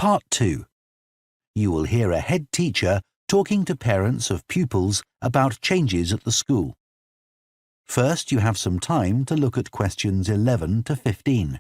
Part 2. You will hear a head teacher talking to parents of pupils about changes at the school. First, you have some time to look at questions 11 to 15.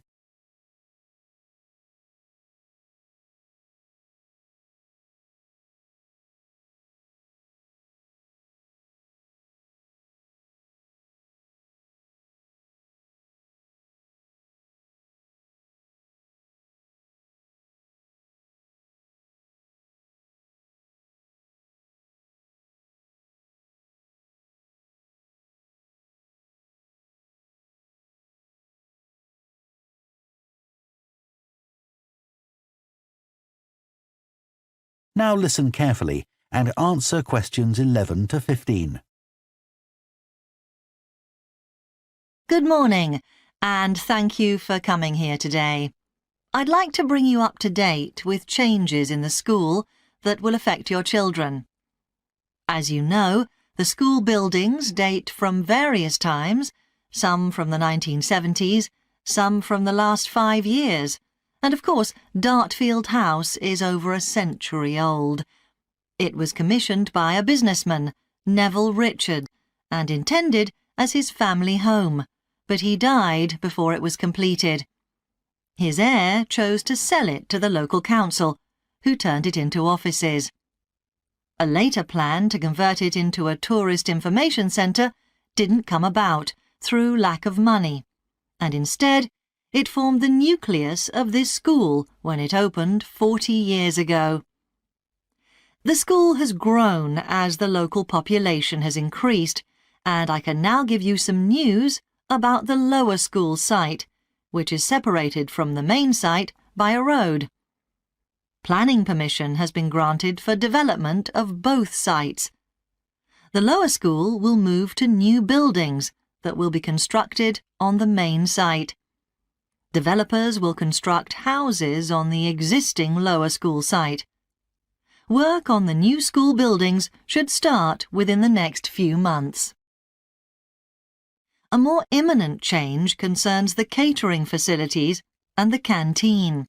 Now listen carefully and answer questions 11 to 15. Good morning, and thank you for coming here today. I'd like to bring you up to date with changes in the school that will affect your children. As you know, the school buildings date from various times, some from the 1970s, some from the last 5 years, and of course Dartfield House is over a century old. It was commissioned by a businessman, Neville Richard, and intended as his family home, but he died before it was completed. His heir chose to sell it to the local council, who turned it into offices. A later plan to convert it into a tourist information centre didn't come about through lack of money, and instead it formed the nucleus of this school when it opened 40 years ago. The school has grown as the local population has increased, and I can now give you some news about the lower school site, which is separated from the main site by a road. Planning permission has been granted for development of both sites. The lower school will move to new buildings that will be constructed on the main site. Developers will construct houses on the existing lower school site. Work on the new school buildings should start within the next few months. A more imminent change concerns the catering facilities and the canteen.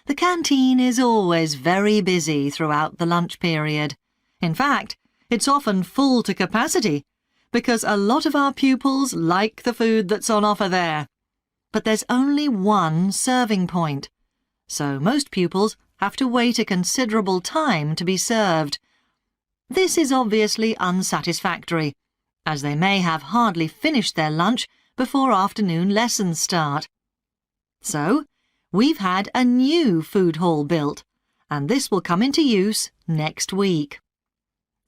The canteen is always very busy throughout the lunch period. In fact, it's often full to capacity because a lot of our pupils like the food that's on offer there. But there's only one serving point, so most pupils have to wait a considerable time to be served. This is obviously unsatisfactory, as they may have hardly finished their lunch before afternoon lessons start. So, we've had a new food hall built, and this will come into use next week.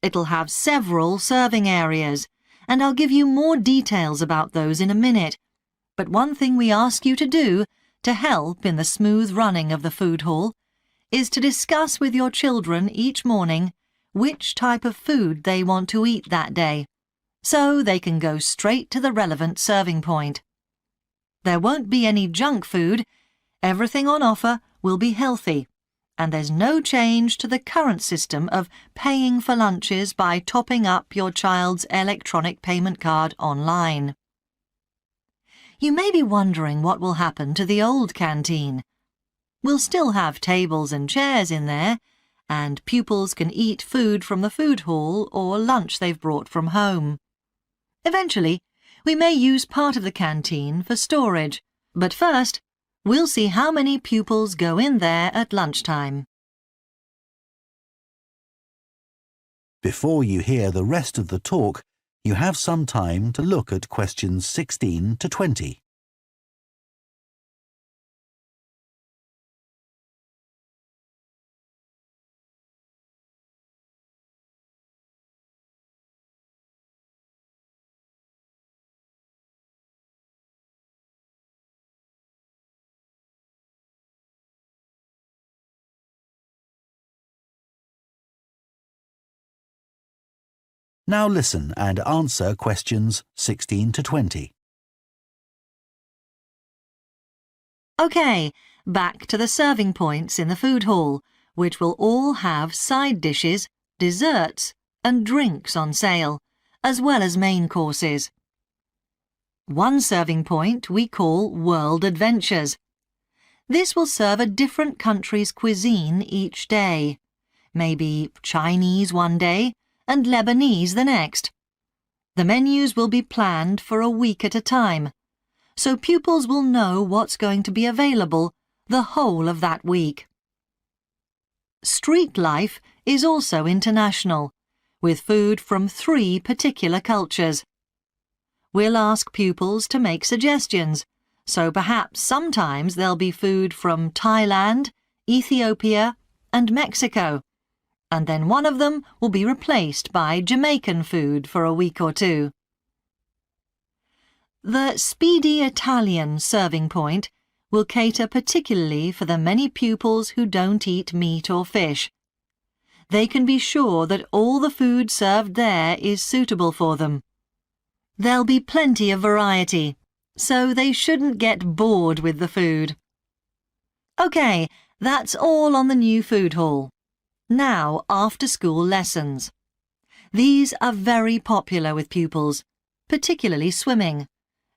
It'll have several serving areas, and I'll give you more details about those in a minute. But one thing we ask you to do to help in the smooth running of the food hall is to discuss with your children each morning which type of food they want to eat that day, so they can go straight to the relevant serving point. There won't be any junk food, everything on offer will be healthy, and there's no change to the current system of paying for lunches by topping up your child's electronic payment card online. You may be wondering what will happen to the old canteen. We'll still have tables and chairs in there, and pupils can eat food from the food hall or lunch they've brought from home. Eventually, we may use part of the canteen for storage, but first, we'll see how many pupils go in there at lunchtime. Before you hear the rest of the talk, you have some time to look at questions 16 to 20. Now listen and answer questions 16 to 20. OK, back to the serving points in the food hall, which will all have side dishes, desserts and drinks on sale, as well as main courses. One serving point we call World Adventures. This will serve a different country's cuisine each day. Maybe Chinese one day and Lebanese the next. The menus will be planned for a week at a time, so pupils will know what's going to be available the whole of that week. Street life is also international, with food from 3 particular cultures. We'll ask pupils to make suggestions, so perhaps sometimes there'll be food from Thailand, Ethiopia, and Mexico, and then one of them will be replaced by Jamaican food for a week or 2. The speedy Italian serving point will cater particularly for the many pupils who don't eat meat or fish. They can be sure that all the food served there is suitable for them. There'll be plenty of variety, so they shouldn't get bored with the food. OK, that's all on the new food hall. Now, after-school lessons. These are very popular with pupils, particularly swimming.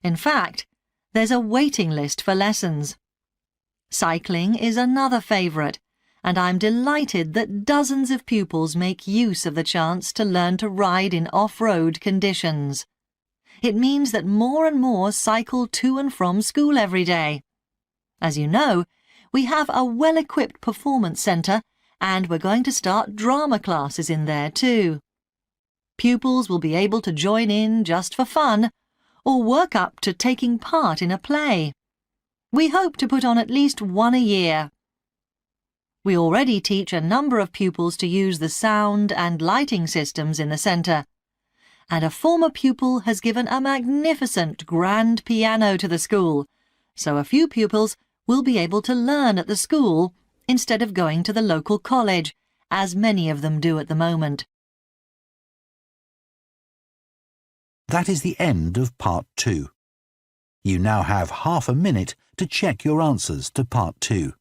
In fact, there's a waiting list for lessons. Cycling is another favourite, and I'm delighted that dozens of pupils make use of the chance to learn to ride in off-road conditions. It means that more and more cycle to and from school every day. As you know, we have a well-equipped performance centre, and we're going to start drama classes in there too. Pupils will be able to join in just for fun, or work up to taking part in a play. We hope to put on at least one a year. We already teach a number of pupils to use the sound and lighting systems in the centre, and a former pupil has given a magnificent grand piano to the school, so a few pupils will be able to learn at the school instead of going to the local college, as many of them do at the moment. That is the end of Part 2. You now have half a minute to check your answers to Part 2.